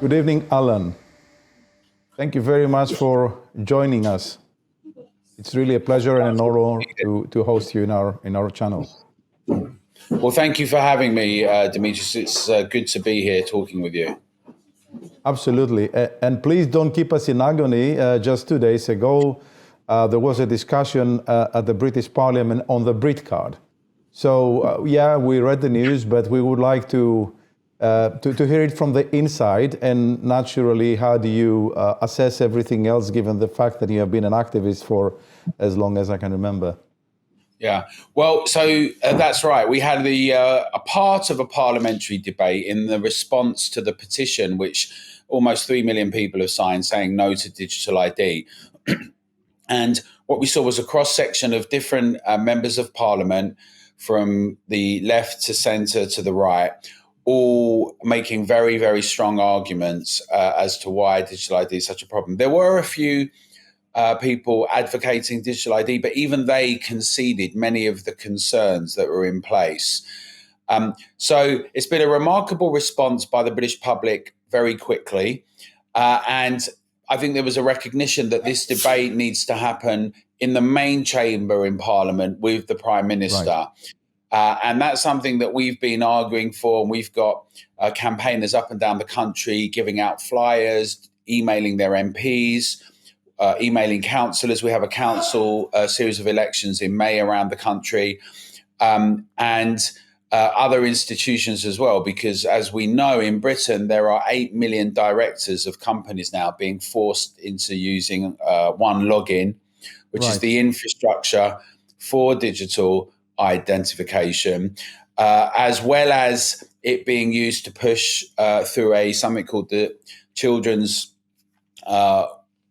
Good evening, Άλαν. Thank you very much for joining us. It's really a pleasure and an honor to host you in our channel. Well, thank you for having me, Dimitris. It's good to be here talking with you. Absolutely. And please don't keep us in agony. Just 2 days ago, there was a discussion at the British Parliament on the Brit card. So, yeah, we read the news, but we would like to hear it from the inside. And naturally, how do you assess everything else, given the fact that you have been an activist for as long as I can remember? Yeah, well, so that's right. We had a part of a parliamentary debate in the response to the petition, which almost 3 million people have signed, saying no to digital ID. And what we saw was a cross-section of different members of parliament from the left to centre to the right, all making very, very strong arguments as to why digital ID is such a problem. There were a few people advocating digital ID, but even they conceded many of the concerns that were in place. So it's been a remarkable response by the British public very quickly. And I think there was a recognition that this debate needs to happen in the main chamber in Parliament with the Prime Minister. Right. And that's something that we've been arguing for. And we've got campaigners up and down the country giving out flyers, emailing their MPs, emailing councillors. We have a council series of elections in May around the country, and other institutions as well, because as we know, in Britain, there are 8 million directors of companies now being forced into using one login, which is the infrastructure for digital identification, as well as it being used to push through something called the Children's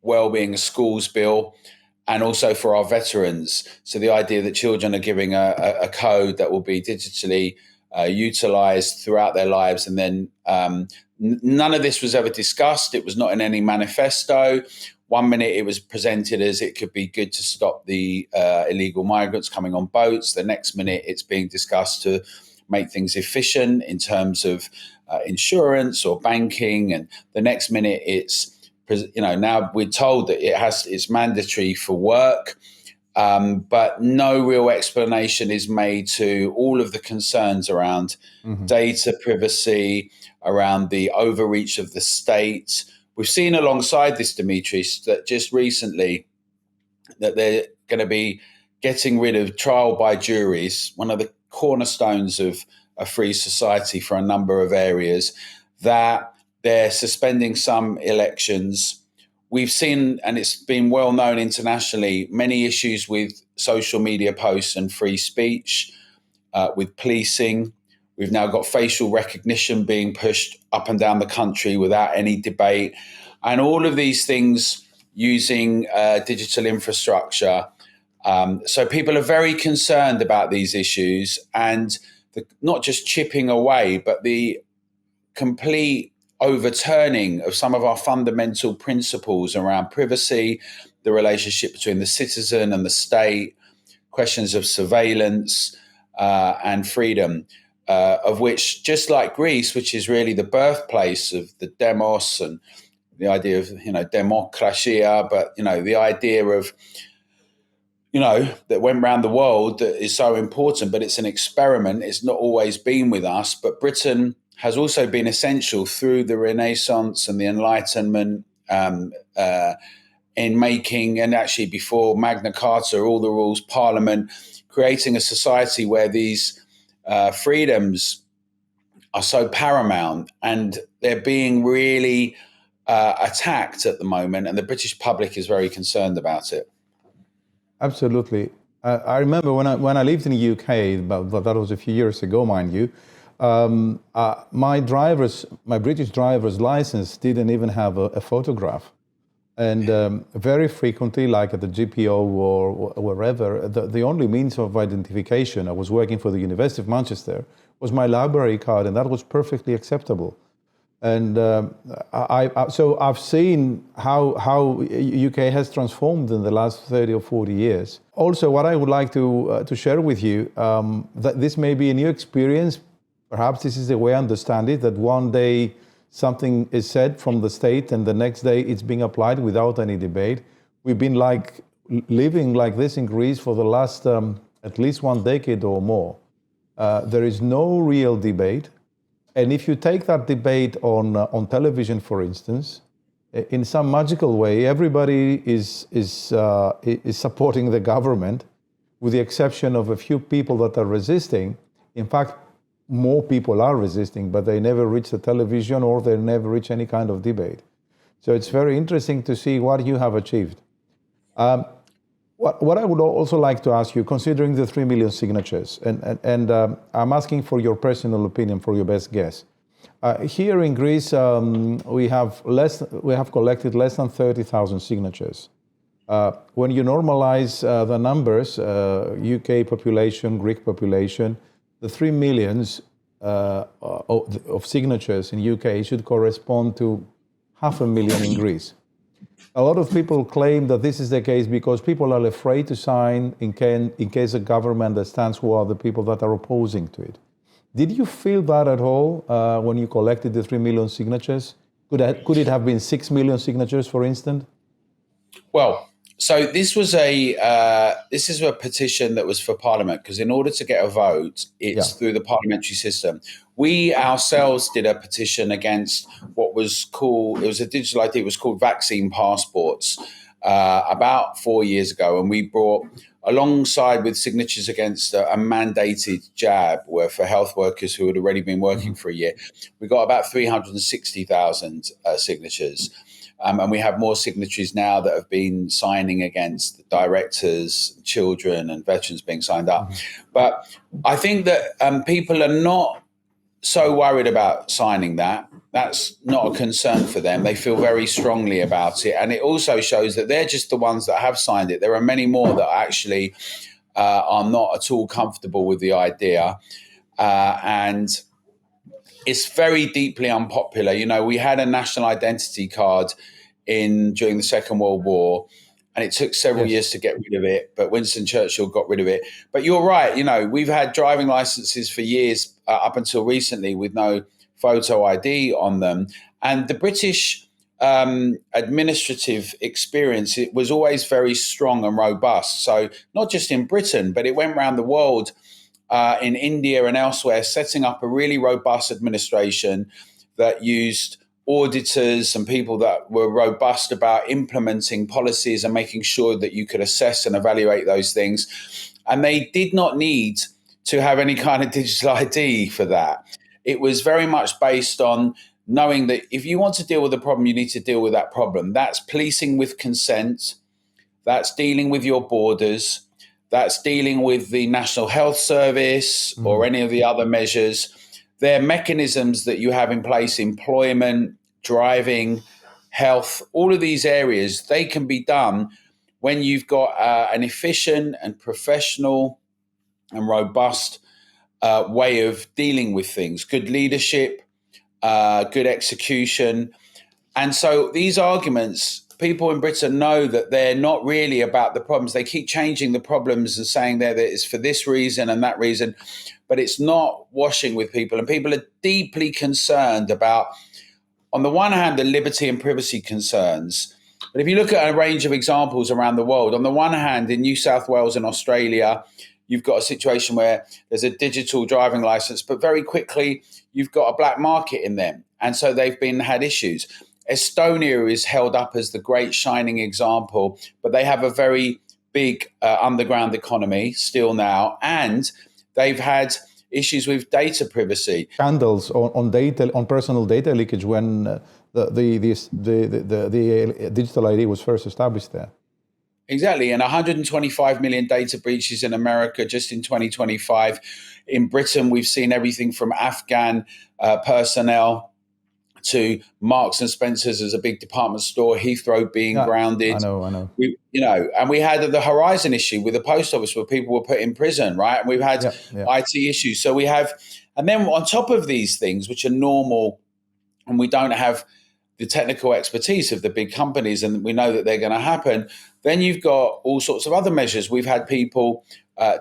Wellbeing Schools Bill, and also for our veterans. So the idea that children are giving a code that will be digitally utilised throughout their lives, and then none of this was ever discussed. It was not in any manifesto. 1 minute it was presented as it could be good to stop the illegal migrants coming on boats. The next minute it's being discussed to make things efficient in terms of insurance or banking, and the next minute it's now we're told that it's mandatory for work, but no real explanation is made to all of the concerns around data privacy, around the overreach of the state. We've seen alongside this, Dimitris, that just recently that they're going to be getting rid of trial by juries, one of the cornerstones of a free society for a number of areas, that they're suspending some elections. We've seen, and it's been well known internationally, many issues with social media posts and free speech, with policing. We've now got facial recognition being pushed up and down the country without any debate. And all of these things using digital infrastructure. So people are very concerned about these issues, and not just chipping away, but the complete overturning of some of our fundamental principles around privacy, the relationship between the citizen and the state, questions of surveillance and freedom, of which, just like Greece, which is really the birthplace of the demos and the idea of, demokratia, but, the idea of, that went around the world that is so important, but it's an experiment. It's not always been with us, but Britain has also been essential through the Renaissance and the Enlightenment in making, and actually before Magna Carta, all the rules, Parliament, creating a society where these freedoms are so paramount, and they're being really attacked at the moment, and the British public is very concerned about it. Absolutely. I remember when I lived in the UK, but that was a few years ago, mind you, my British driver's license didn't even have a photograph. And very frequently, like at the GPO or wherever, the only means of identification, I was working for the University of Manchester, was my library card, and that was perfectly acceptable. And so I've seen how UK has transformed in the last 30 or 40 years. Also, what I would like to share with you, that this may be a new experience. Perhaps this is the way I understand it, that one day something is said from the state and the next day it's being applied without any debate. We've been living like this in Greece for the last at least 1 decade or more. There is no real debate. And if you take that debate on television, for instance, in some magical way, everybody is supporting the government, with the exception of a few people that are resisting. In fact, more people are resisting, but they never reach the television or they never reach any kind of debate. So it's very interesting to see what you have achieved. What I would also like to ask you, considering the 3 million signatures, and I'm asking for your personal opinion, for your best guess. Here in Greece, we have collected less than 30,000 signatures. When you normalize the numbers, UK population, Greek population, the 3 millions of signatures in UK should correspond to 500,000 in Greece. A lot of people claim that this is the case because people are afraid to sign in case the government understands who are the people that are opposing to it. Did you feel that at all when you collected the 3 million signatures? Could it have been 6 million signatures, for instance? Well, so this is a petition that was for Parliament, because in order to get a vote, it's through the parliamentary system. We ourselves did a petition against what was called, it was a digital ID, it was called vaccine passports about 4 years ago. And we brought, alongside with signatures against a mandated jab where for health workers who had already been working for a year, we got about 360,000 signatures. And we have more signatories now that have been signing against the directors, children and veterans being signed up. But I think that people are not so worried about signing that. That's not a concern for them. They feel very strongly about it. And it also shows that they're just the ones that have signed it. There are many more that actually are not at all comfortable with the idea. And it's very deeply unpopular. You know, we had a national identity card during the Second World War, and it took several years to get rid of it, but Winston Churchill got rid of it. But you're right, you know, we've had driving licenses for years up until recently with no photo ID on them. And the British administrative experience, it was always very strong and robust. So not just in Britain, but it went around the world, in India and elsewhere, setting up a really robust administration that used auditors and people that were robust about implementing policies and making sure that you could assess and evaluate those things. And they did not need to have any kind of digital ID for that. It was very much based on knowing that if you want to deal with a problem, you need to deal with that problem. That's policing with consent. That's dealing with your borders. That's dealing with the National Health Service or any of the other measures. They're mechanisms that you have in place, employment, driving, health, all of these areas, they can be done when you've got an efficient and professional and robust way of dealing with things, good leadership, good execution. And so these arguments, people in Britain know that they're not really about the problems. They keep changing the problems and saying that it's for this reason and that reason, but it's not washing with people. And people are deeply concerned about, on the one hand, the liberty and privacy concerns. But if you look at a range of examples around the world, on the one hand, in New South Wales and Australia, you've got a situation where there's a digital driving license, but very quickly you've got a black market in them. And so they've had issues. Estonia is held up as the great shining example, but they have a very big underground economy still now, and they've had issues with data privacy. Scandals on personal data leakage when the digital ID was first established there. Exactly, and 125 million data breaches in America just in 2025. In Britain, we've seen everything from Afghan personnel to Marks and Spencer's as a big department store, Heathrow being grounded. I know. And we had the Horizon issue with the post office where people were put in prison, right? And we've had IT issues. So we have, and then on top of these things, which are normal and we don't have the technical expertise of the big companies, and we know that they're going to happen, then you've got all sorts of other measures. We've had people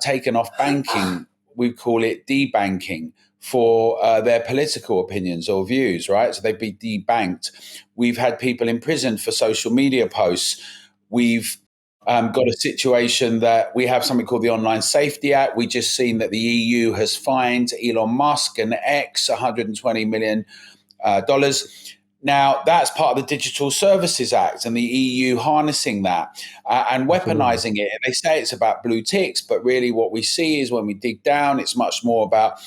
taken off banking. We call it debanking for their political opinions or views, right? So they'd be debanked. We've had people imprisoned for social media posts. We've got a situation that we have something called the Online Safety Act. We just seen that the EU has fined Elon Musk and X $120 million. Now, that's part of the Digital Services Act and the EU harnessing that and weaponizing it. And they say it's about blue ticks, but really what we see is when we dig down, it's much more about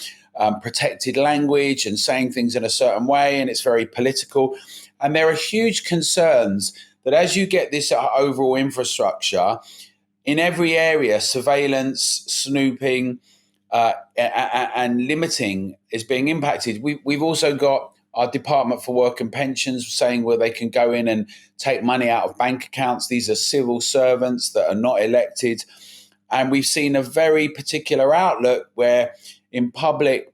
protected language and saying things in a certain way, and it's very political. And there are huge concerns that as you get this overall infrastructure, in every area, surveillance, snooping, and limiting is being impacted. We've also got our Department for Work and Pensions saying where they can go in and take money out of bank accounts. These are civil servants that are not elected. And we've seen a very particular outlook where in public,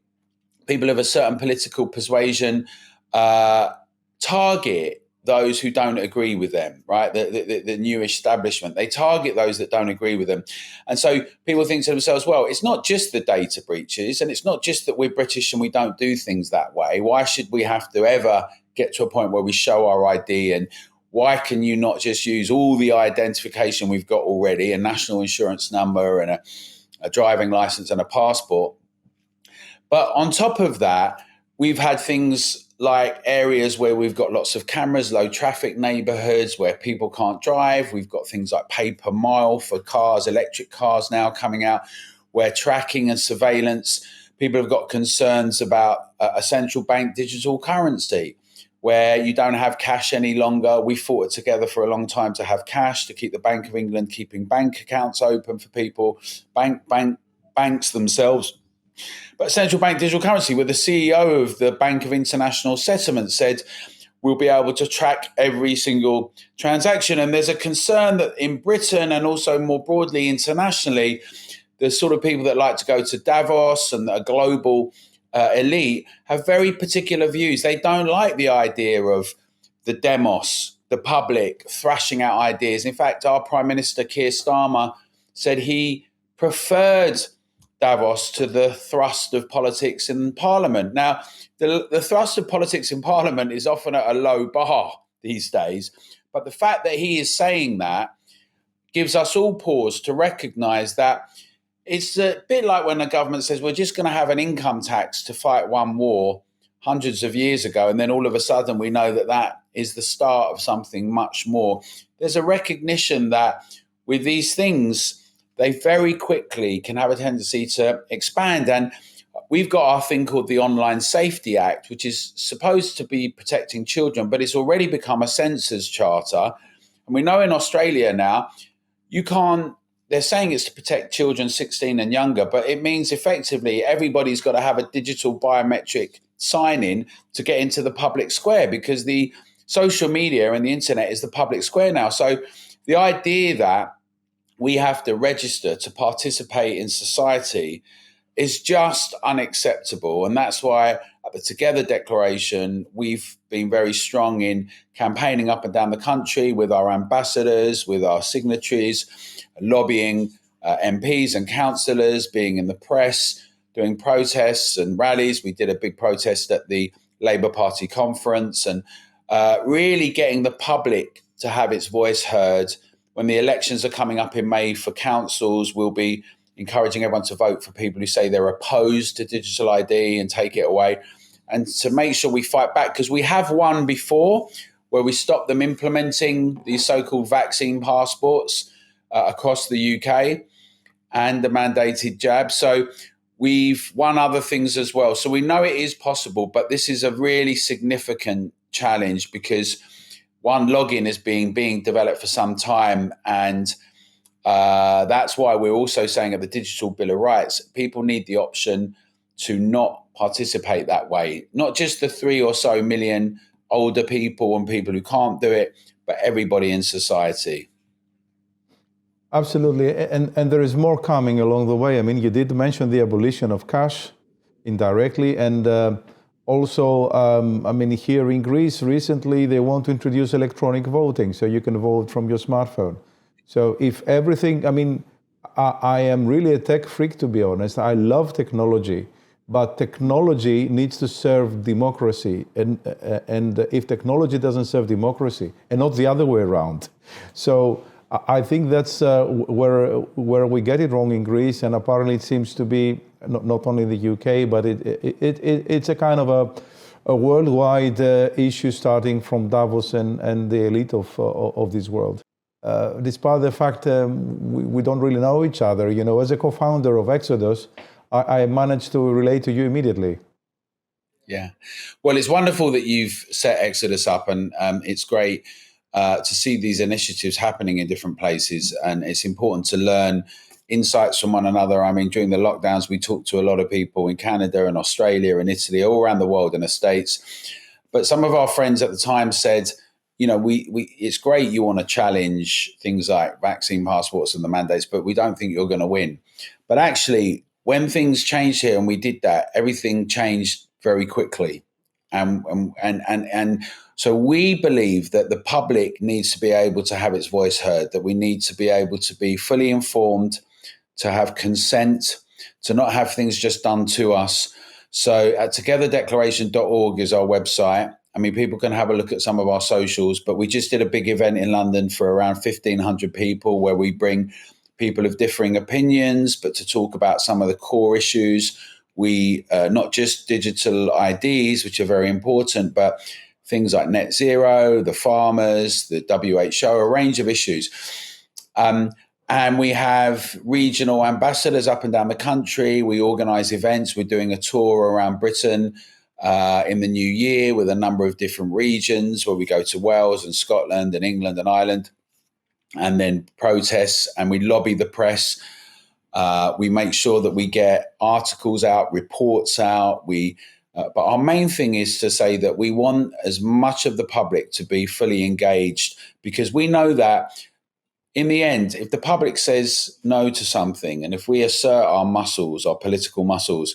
people of a certain political persuasion target those who don't agree with them, right? The new establishment, they target those that don't agree with them. And so people think to themselves, well, it's not just the data breaches, and it's not just that we're British and we don't do things that way. Why should we have to ever get to a point where we show our ID? And why can you not just use all the identification we've got already, a national insurance number and a driving license and a passport? But on top of that, we've had things like areas where we've got lots of cameras, low traffic neighborhoods where people can't drive. We've got things like pay per mile for cars, electric cars now coming out, where tracking and surveillance, people have got concerns about a central bank digital currency, where you don't have cash any longer. We fought it together for a long time to have cash, to keep the Bank of England keeping bank accounts open for people, banks themselves. But central bank digital currency, where the CEO of the Bank of International Settlement said we'll be able to track every single transaction. And there's a concern that in Britain and also more broadly internationally, the sort of people that like to go to Davos and a global elite have very particular views. They don't like the idea of the demos, the public thrashing out ideas. In fact, our Prime Minister Keir Starmer said he preferred Davos to the thrust of politics in Parliament. Now, the thrust of politics in Parliament is often at a low bar these days, but the fact that he is saying that gives us all pause to recognise that it's a bit like when the government says we're just going to have an income tax to fight one war hundreds of years ago, and then all of a sudden we know that that is the start of something much more. There's a recognition that with these things, they very quickly can have a tendency to expand. And we've got our thing called the Online Safety Act, which is supposed to be protecting children, but it's already become a censor's charter. And we know in Australia now, they're saying it's to protect children 16 and younger, but it means effectively everybody's got to have a digital biometric sign-in to get into the public square, because the social media and the internet is the public square now. So the idea that we have to register to participate in society is just unacceptable. And that's why at the Together Declaration, we've been very strong in campaigning up and down the country with our ambassadors, with our signatories, lobbying MPs and councillors, being in the press, doing protests and rallies. We did a big protest at the Labour Party conference, and really getting the public to have its voice heard. When the elections are coming up in May for councils, we'll be encouraging everyone to vote for people who say they're opposed to digital ID and take it away, and to make sure we fight back, because we have won before where we stopped them implementing these so-called vaccine passports across the UK and the mandated jab. So we've won other things as well. So we know it is possible, but this is a really significant challenge, because one, login is being developed for some time, and that's why we're also saying at the Digital Bill of Rights, people need the option to not participate that way. Not just the 3 or so million older people and people who can't do it, but everybody in society. Absolutely, and there is more coming along the way. I mean, you did mention the abolition of cash indirectly, and Also, I mean, here in Greece recently, they want to introduce electronic voting, so you can vote from your smartphone. So if everything, I mean, I am really a tech freak, to be honest. I love technology, but technology needs to serve democracy. And if technology doesn't serve democracy, and not the other way around. So I think that's where we get it wrong in Greece, and apparently it seems to be not only in the UK, but it's a kind of a worldwide issue starting from Davos and the elite of this world. Despite the fact we don't really know each other, you know, as a co-founder of Exodus, I managed to relate to you immediately. Yeah. Well, it's wonderful that you've set Exodus up, and it's great to see these initiatives happening in different places. And it's important to learn insights from one another. I mean, during the lockdowns, we talked to a lot of people in Canada and Australia and Italy, all around the world and the States. But some of our friends at the time said, you know, it's great you want to challenge things like vaccine passports and the mandates, but we don't think you're going to win. But actually, when things changed here and we did that, everything changed very quickly. And so we believe that the public needs to be able to have its voice heard, that we need to be able to be fully informed, to have consent, to not have things just done to us. So at togetherdeclaration.org is our website. I mean, people can have a look at some of our socials, but we just did a big event in London for around 1,500 people where we bring people of differing opinions, but to talk about some of the core issues. We not just digital IDs, which are very important, but things like net zero, the farmers, the WHO, a range of issues. And we have regional ambassadors up and down the country. We organize events. We're doing a tour around Britain in the new year with a number of different regions where we go to Wales and Scotland and England and Ireland, and then protests, and we lobby the press. We make sure that we get articles out, reports out. But our main thing is to say that we want as much of the public to be fully engaged, because we know that in the end, if the public says no to something, and if we assert our muscles, our political muscles,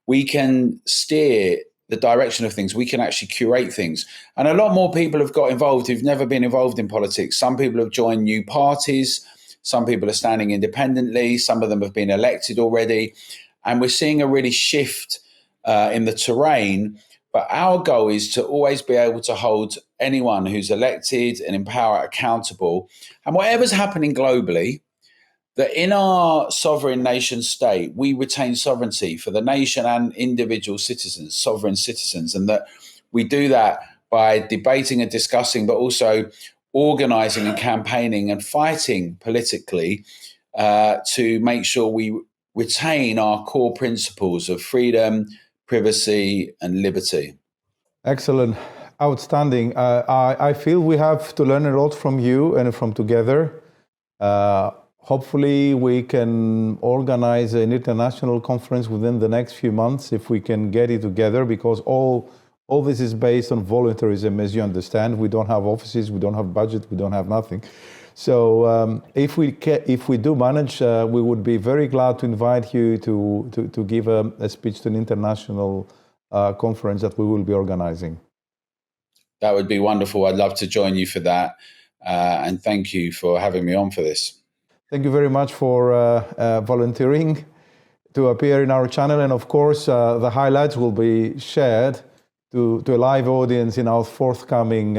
we can steer the direction of things. We can actually curate things. And a lot more people have got involved who've never been involved in politics. Some people have joined new parties. Some people are standing independently. Some of them have been elected already. And we're seeing a really shift in the terrain. But our goal is to always be able to hold anyone who's elected and empower accountable. And whatever's happening globally, that in our sovereign nation state, we retain sovereignty for the nation and individual citizens, sovereign citizens, and that we do that by debating and discussing, but also organizing and campaigning and fighting politically to make sure we retain our core principles of freedom, privacy, and liberty. Excellent. Outstanding. I feel we have to learn a lot from you and from together. Hopefully we can organize an international conference within the next few months if we can get it together, because all this is based on voluntarism, as you understand. We don't have offices, we don't have budget, we don't have nothing. So if we do manage, we would be very glad to invite you to give a speech to an international conference that we will be organizing. That would be wonderful. I'd love to join you for that. And thank you for having me on for this. Thank you very much for volunteering to appear in our channel. And of course, the highlights will be shared to a live audience in our forthcoming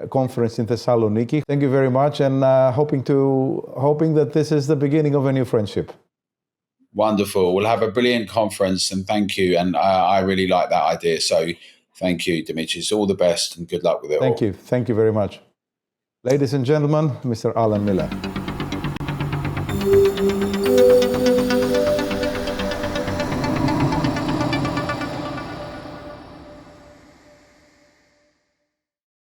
conference in Thessaloniki. Thank you very much, and hoping that this is the beginning of a new friendship. Wonderful. We'll have a brilliant conference, and thank you. And I really like that idea. So thank you, Dimitris. All the best and good luck with it all. Thank you. Thank you very much. Ladies and gentlemen, Mr. Άλαν Μίλλερ.